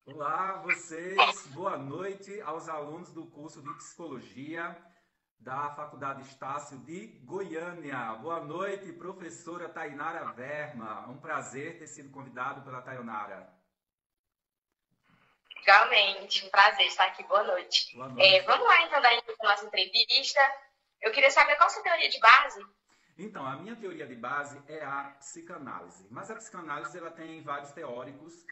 Olá, vocês. Boa noite aos alunos do curso de Psicologia da Faculdade Estácio de Goiânia. Boa noite, professora Tainara Verma. Um prazer ter sido convidado pela Tainara. Igualmente, um prazer estar aqui. Boa noite. Boa noite. Vamos lá, então, dar início à nossa entrevista. Eu queria saber qual a sua teoria de base. Então, a minha teoria de base é a psicanálise. Mas a psicanálise ela tem vários teóricos,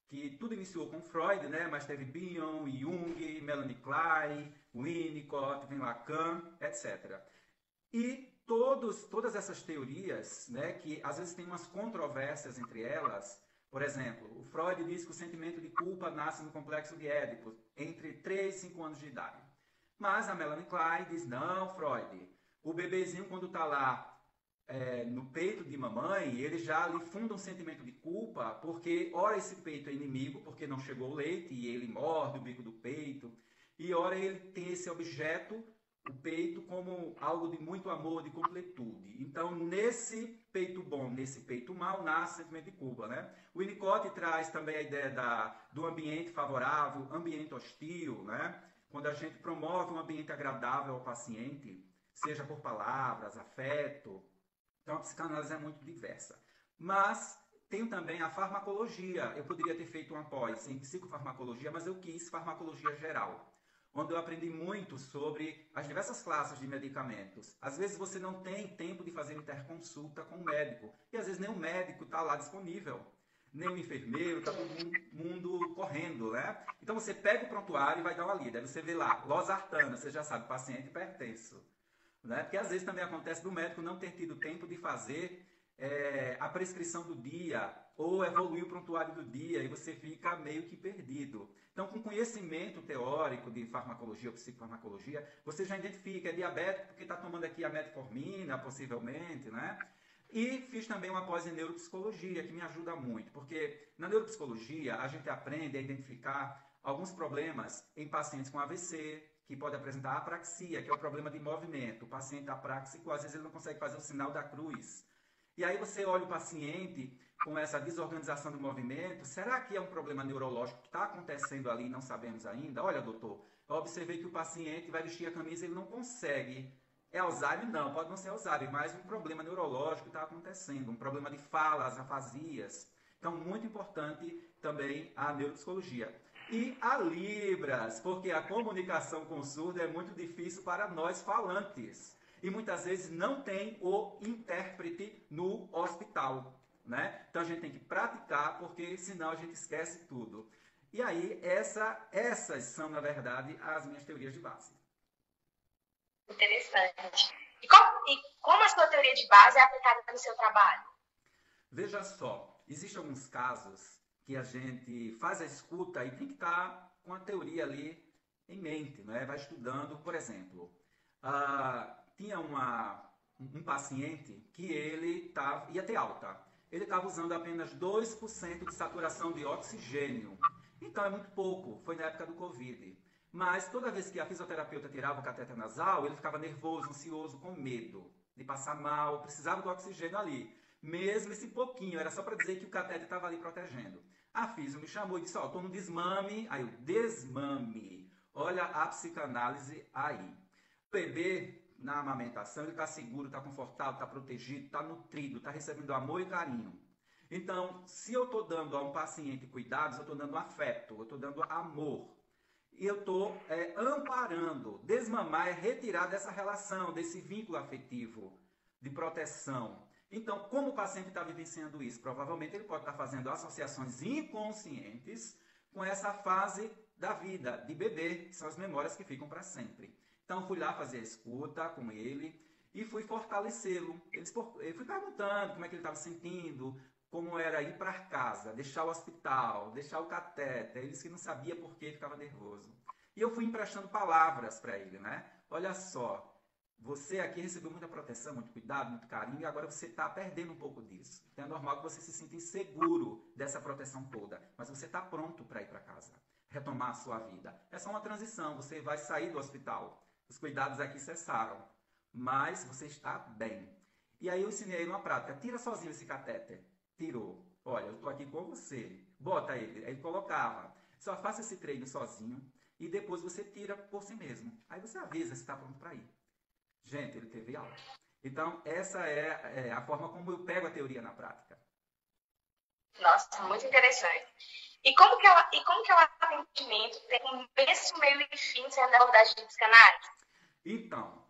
que tudo iniciou com Freud, né? Mas teve Bion, Jung, Melanie Klein, Winnicott, Lacan, etc. E todas essas teorias, né, que às vezes tem umas controvérsias entre elas, por exemplo, o Freud diz que o sentimento de culpa nasce no complexo de Édipo, entre 3 e 5 anos de idade. Mas a Melanie Klein diz, não, Freud, o bebezinho quando está lá no peito de mamãe, ele já lhe funda um sentimento de culpa, porque ora esse peito é inimigo, porque não chegou o leite, e ele morde o bico do peito, e ora ele tem esse objeto, o peito, como algo de muito amor, de completude. Então, nesse peito bom, nesse peito mal, nasce o sentimento de culpa, né? O Winnicott traz também a ideia do ambiente favorável, ambiente hostil, né? Quando a gente promove um ambiente agradável ao paciente, seja por palavras, afeto. Então, a psicanálise é muito diversa. Mas tenho também a farmacologia. Eu poderia ter feito uma pós em psicofarmacologia, mas eu quis farmacologia geral, onde eu aprendi muito sobre as diversas classes de medicamentos. Às vezes você não tem tempo de fazer interconsulta com o médico, e às vezes nem o médico está lá disponível, nem o enfermeiro, está todo mundo correndo, né? Então você pega o prontuário e vai dar uma lida. Aí você vê lá, losartana, você já sabe, paciente hipertenso. Né? Porque às vezes também acontece do médico não ter tido tempo de fazer a prescrição do dia ou evoluir o prontuário do dia e você fica meio que perdido. Então, com conhecimento teórico de farmacologia ou psicofarmacologia, você já identifica, é diabético porque está tomando aqui a metformina, possivelmente, né? E fiz também uma pós em neuropsicologia, que me ajuda muito, porque na neuropsicologia a gente aprende a identificar alguns problemas em pacientes com AVC, que pode apresentar apraxia, que é o problema de movimento. O paciente apráxico, às vezes ele não consegue fazer o sinal da cruz. E aí você olha o paciente com essa desorganização do movimento, será que é um problema neurológico que está acontecendo ali e não sabemos ainda? Olha, doutor, eu observei que o paciente vai vestir a camisa e ele não consegue. É Alzheimer? Não, pode não ser Alzheimer, mas um problema neurológico está acontecendo, um problema de fala, as afasias. Então, muito importante também a neuropsicologia. E a Libras, porque a comunicação com o surdo é muito difícil para nós falantes. E muitas vezes não tem o intérprete no hospital, né? Então a gente tem que praticar, porque senão a gente esquece tudo. E aí, essas são, na verdade, as minhas teorias de base. Interessante. E como a sua teoria de base é aplicada no seu trabalho? Veja só, existem alguns casos que a gente faz a escuta e tem que estar com a teoria ali em mente, né? Vai estudando, por exemplo, tinha um paciente que ele ia ter alta. Ele estava usando apenas 2% de saturação de oxigênio. Então é muito pouco, foi na época do Covid. Mas toda vez que a fisioterapeuta tirava o cateter nasal, ele ficava nervoso, ansioso, com medo de passar mal, precisava do oxigênio ali. Mesmo esse pouquinho, era só para dizer que o cateter estava ali protegendo. A fisio me chamou e disse, ó, estou no desmame. Aí eu, desmame. Olha a psicanálise aí. O bebê, na amamentação, ele está seguro, está confortável, está protegido, está nutrido, está recebendo amor e carinho. Então, se eu estou dando a um paciente cuidados, eu estou dando afeto, eu estou dando amor. E eu estou amparando. Desmamar é retirar dessa relação, desse vínculo afetivo, de proteção. Então, como o paciente está vivenciando isso? Provavelmente ele pode estar fazendo associações inconscientes com essa fase da vida, de bebê, que são as memórias que ficam para sempre. Então, fui lá fazer a escuta com ele e fui fortalecê-lo. Eu fui perguntando como é que ele estava se sentindo, como era ir para casa, deixar o hospital, deixar o catéter. Ele disse que não sabia por que ficava nervoso. E eu fui emprestando palavras para ele, né? Olha só, você aqui recebeu muita proteção, muito cuidado, muito carinho, e agora você está perdendo um pouco disso. Então é normal que você se sinta inseguro dessa proteção toda, mas você está pronto para ir para casa, retomar a sua vida. É só uma transição, você vai sair do hospital. Os cuidados aqui cessaram, mas você está bem. E aí eu ensinei ele uma prática, tira sozinho esse catéter. Tirou. Olha, eu estou aqui com você. Bota ele. Aí ele colocava. Só faça esse treino sozinho e depois você tira por si mesmo. Aí você avisa se está pronto para ir. Gente, ele teve alta. Então, essa é a forma como eu pego a teoria na prática. Nossa, muito interessante. E como que é o atendimento tem começo, meio e fim sendo abordagem de psicanálise? Então,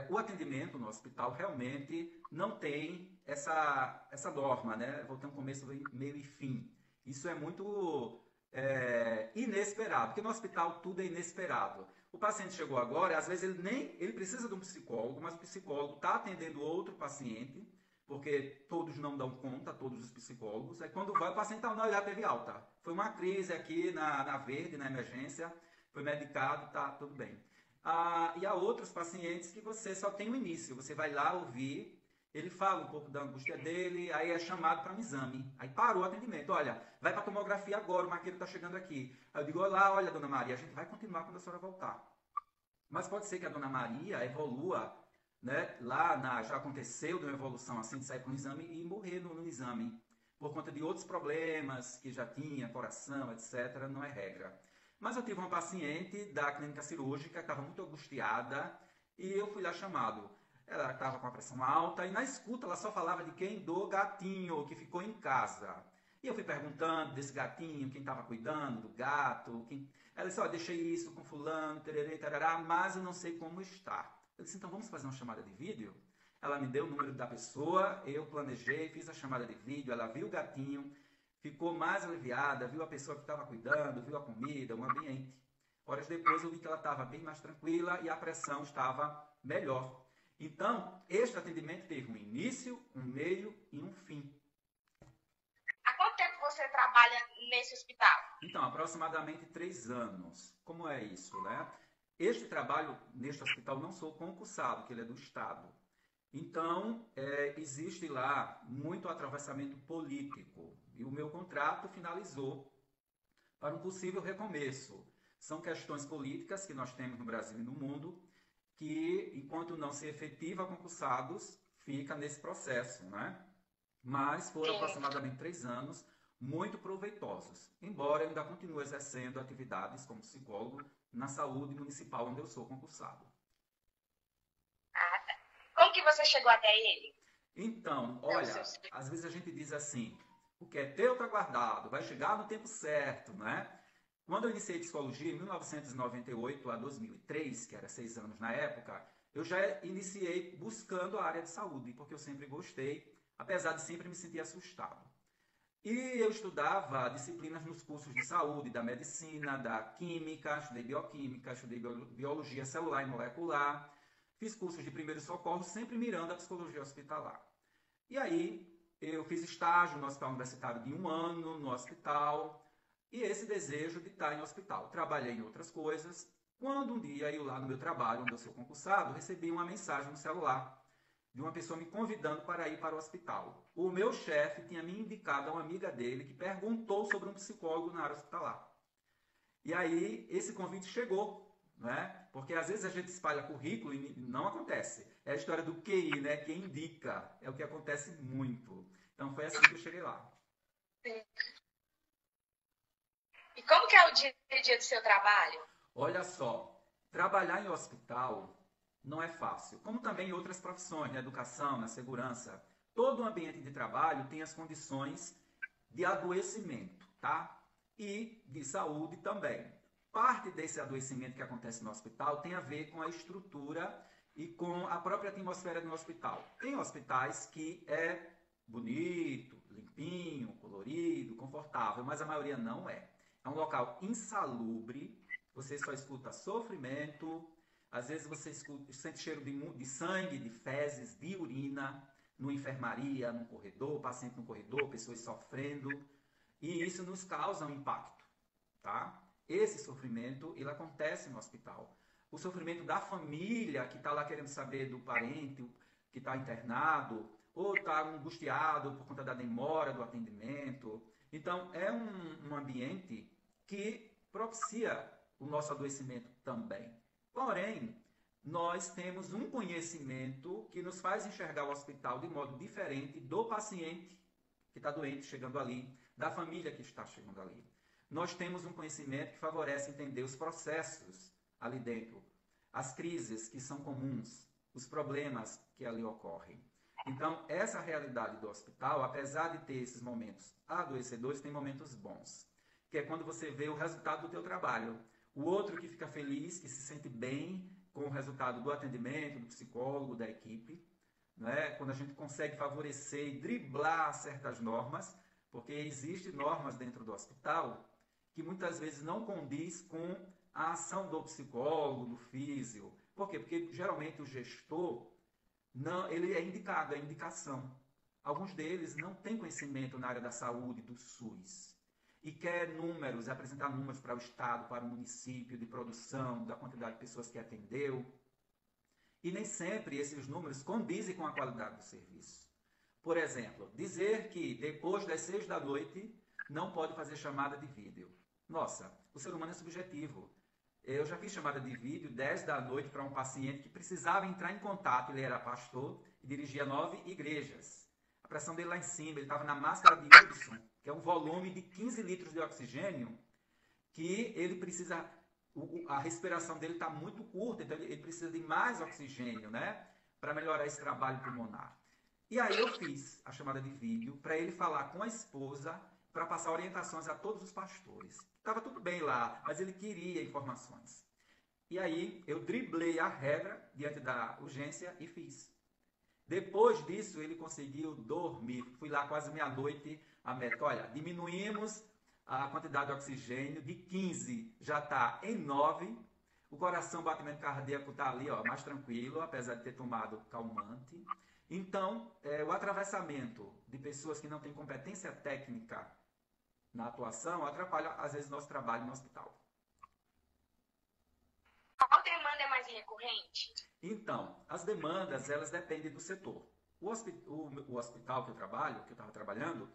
o atendimento no hospital realmente não tem essa norma, né? Vou ter um começo, meio e fim. Isso é muito inesperado, porque no hospital tudo é inesperado. O paciente chegou agora, às vezes ele precisa de um psicólogo, mas o psicólogo está atendendo outro paciente, porque todos não dão conta, todos os psicólogos. Aí quando vai, o paciente não, já teve alta. Foi uma crise aqui na Verde, na emergência, foi medicado, tá tudo bem. E há outros pacientes que você só tem o início, você vai lá ouvir, ele fala um pouco da angústia dele, aí é chamado para um exame. Aí parou o atendimento, olha, vai para a tomografia agora, o marqueiro está chegando aqui. Aí eu digo, olha, dona Maria, a gente vai continuar quando a senhora voltar. Mas pode ser que a dona Maria evolua, né? Já aconteceu de uma evolução assim, de sair para um exame e morrer no exame, por conta de outros problemas que já tinha, coração, etc., não é regra. Mas eu tive uma paciente da clínica cirúrgica que estava muito angustiada e eu fui lá chamado. Ela estava com a pressão alta e na escuta ela só falava de quem? Do gatinho que ficou em casa. E eu fui perguntando desse gatinho, quem estava cuidando do gato. Ela disse, deixei isso com fulano, tererê, tarará, mas eu não sei como está. Eu disse, então vamos fazer uma chamada de vídeo? Ela me deu o número da pessoa, eu planejei, fiz a chamada de vídeo, ela viu o gatinho, ficou mais aliviada, viu a pessoa que estava cuidando, viu a comida, o ambiente. Horas depois eu vi que ela estava bem mais tranquila e a pressão estava melhor. Então, este atendimento teve um início, um meio e um fim. Há quanto tempo você trabalha nesse hospital? Então, aproximadamente 3 anos. Como é isso, né? Este trabalho neste hospital não sou concursado, que ele é do Estado. Então, existe lá muito atravessamento político. E o meu contrato finalizou para um possível recomeço. São questões políticas que nós temos no Brasil e no mundo, que, enquanto não se efetiva concursados, fica nesse processo, né? Mas foram aproximadamente 3 anos muito proveitosos, embora eu ainda continue exercendo atividades como psicólogo na saúde municipal, onde eu sou concursado. Tá. Como que você chegou até ele? Então, olha, às vezes a gente diz assim, o que é teu está guardado, vai chegar no tempo certo, né? Quando eu iniciei psicologia, em 1998 a 2003, que era 6 anos na época, eu já iniciei buscando a área de saúde, porque eu sempre gostei, apesar de sempre me sentir assustado. E eu estudava disciplinas nos cursos de saúde, da medicina, da química, estudei bioquímica, estudei biologia celular e molecular, fiz cursos de primeiros socorros, sempre mirando a psicologia hospitalar. E aí, eu fiz estágio no hospital universitário de 1 ano, no hospital, e esse desejo de estar em hospital. Trabalhei em outras coisas. Quando um dia eu lá no meu trabalho, onde eu sou concursado, recebi uma mensagem no celular de uma pessoa me convidando para ir para o hospital. O meu chefe tinha me indicado a uma amiga dele que perguntou sobre um psicólogo na área hospitalar. E aí esse convite chegou, né? Porque às vezes a gente espalha currículo e não acontece. É a história do QI, né? Quem indica é o que acontece muito. Então foi assim que eu cheguei lá. Sim. E como que é o dia a dia do seu trabalho? Olha só, trabalhar em hospital não é fácil. Como também em outras profissões, na educação, na segurança. Todo o ambiente de trabalho tem as condições de adoecimento, tá? E de saúde também. Parte desse adoecimento que acontece no hospital tem a ver com a estrutura e com a própria atmosfera do hospital. Tem hospitais que é bonito, limpinho, colorido, confortável, mas a maioria não é. É um local insalubre, você só escuta sofrimento, às vezes você sente cheiro de sangue, de fezes, de urina, no enfermaria, no corredor, paciente no corredor, pessoas sofrendo, e isso nos causa um impacto, tá? Esse sofrimento, ele acontece no hospital. O sofrimento da família que está lá querendo saber do parente que está internado, ou está angustiado por conta da demora do atendimento. Então, é um ambiente que propicia o nosso adoecimento também. Porém, nós temos um conhecimento que nos faz enxergar o hospital de modo diferente do paciente que está doente chegando ali, da família que está chegando ali. nós temos um conhecimento que favorece entender os processos ali dentro, as crises que são comuns, os problemas que ali ocorrem. Então, essa realidade do hospital, apesar de ter esses momentos adoecedores, tem momentos bons, que é quando você vê o resultado do teu trabalho. O outro que fica feliz, que se sente bem com o resultado do atendimento, do psicólogo, da equipe, né? Quando a gente consegue favorecer e driblar certas normas, porque existem normas dentro do hospital que muitas vezes não condiz com a ação do psicólogo, do físio. Por quê? Porque geralmente o gestor, não, ele é indicado, é indicação. Alguns deles não têm conhecimento na área da saúde, do SUS. E quer números, apresentar números para o Estado, para o município, de produção, da quantidade de pessoas que atendeu. E nem sempre esses números condizem com a qualidade do serviço. Por exemplo, dizer que depois das 6 da noite não pode fazer chamada de vídeo. Nossa, o ser humano é subjetivo. Eu já fiz chamada de vídeo 10 da noite para um paciente que precisava entrar em contato. Ele era pastor e dirigia 9 igrejas. A pressão dele lá em cima, ele estava na máscara de Hudson, que é um volume de 15 litros de oxigênio, que ele precisa... A respiração dele está muito curta, então ele precisa de mais oxigênio, né? Para melhorar esse trabalho pulmonar. E aí eu fiz a chamada de vídeo para ele falar com a esposa, para passar orientações a todos os pastores. Estava tudo bem lá, mas ele queria informações. E aí eu driblei a regra diante da urgência e fiz. Depois disso, ele conseguiu dormir. Fui lá quase meia-noite, a médica, olha, diminuímos a quantidade de oxigênio de 15, já está em 9. O coração, o batimento cardíaco está ali, ó, mais tranquilo, apesar de ter tomado calmante. Então, o atravessamento de pessoas que não têm competência técnica na atuação atrapalha, às vezes, nosso trabalho no hospital. Qual demanda é mais recorrente? Então, as demandas, elas dependem do setor. O hospital que eu trabalho, que eu estava trabalhando,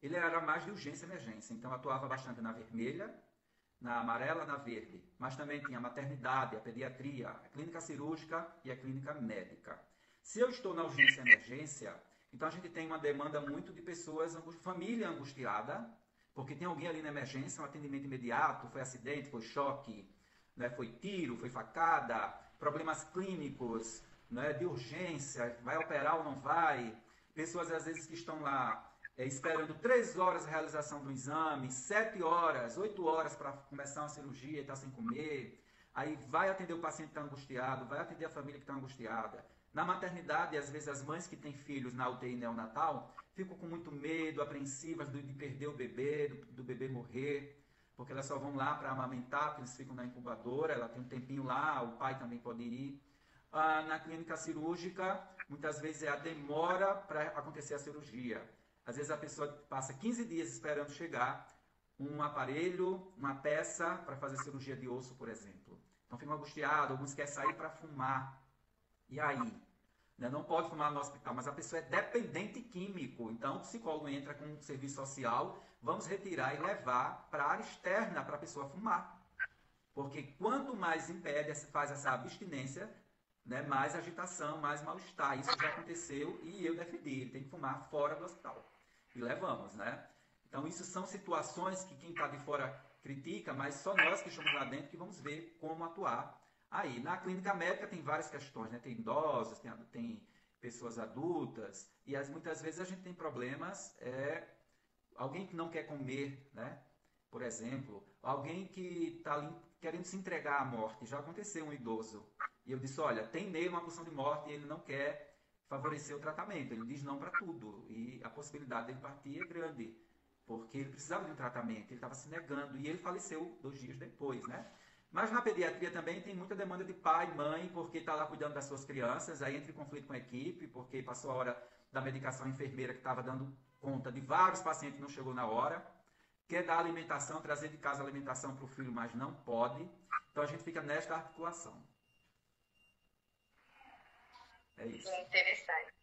ele era mais de urgência e emergência. Então, atuava bastante na vermelha, na amarela, na verde. Mas também tinha a maternidade, a pediatria, a clínica cirúrgica e a clínica médica. Se eu estou na urgência e emergência, então a gente tem uma demanda muito de pessoas, família angustiada, porque tem alguém ali na emergência, um atendimento imediato, foi acidente, foi choque, né, foi tiro, foi facada, problemas clínicos, né, de urgência, vai operar ou não vai, pessoas às vezes que estão lá esperando 3 horas a realização do exame, 7 horas, 8 horas para começar uma cirurgia e está sem comer, aí vai atender o paciente que está angustiado, vai atender a família que está angustiada. Na maternidade, às vezes as mães que têm filhos na UTI neonatal ficam com muito medo, apreensivas de perder o bebê, do bebê morrer, porque elas só vão lá para amamentar, porque eles ficam na incubadora, ela tem um tempinho lá, o pai também pode ir. Na clínica cirúrgica, muitas vezes é a demora para acontecer a cirurgia. Às vezes a pessoa passa 15 dias esperando chegar um aparelho, uma peça para fazer cirurgia de osso, por exemplo. Então ficam angustiados, alguns querem sair para fumar. E aí? Não pode fumar no hospital, mas a pessoa é dependente químico. Então o psicólogo entra com um serviço social, vamos retirar e levar para a área externa para a pessoa fumar. Porque quanto mais impede, faz essa abstinência, né, mais agitação, mais mal-estar. Isso já aconteceu e eu defendi, ele tem que fumar fora do hospital. E levamos, né? Então isso são situações que quem está de fora critica, mas só nós que estamos lá dentro que vamos ver como atuar. Aí, na clínica médica tem várias questões, né? Tem idosos, tem pessoas adultas, e muitas vezes a gente tem problemas, alguém que não quer comer, né? Por exemplo, alguém que está ali querendo se entregar à morte. Já aconteceu um idoso, e eu disse, olha, tem nele uma pulsão de morte e ele não quer favorecer o tratamento, ele diz não para tudo, e a possibilidade dele partir é grande, porque ele precisava de um tratamento, ele estava se negando, e ele faleceu 2 dias depois, né? Mas na pediatria também tem muita demanda de pai, mãe, porque está lá cuidando das suas crianças, aí entra em conflito com a equipe, porque passou a hora da medicação, a enfermeira que estava dando conta de vários pacientes não chegou na hora, quer dar alimentação, trazer de casa alimentação para o filho, mas não pode, então a gente fica nesta articulação. É isso. Interessante.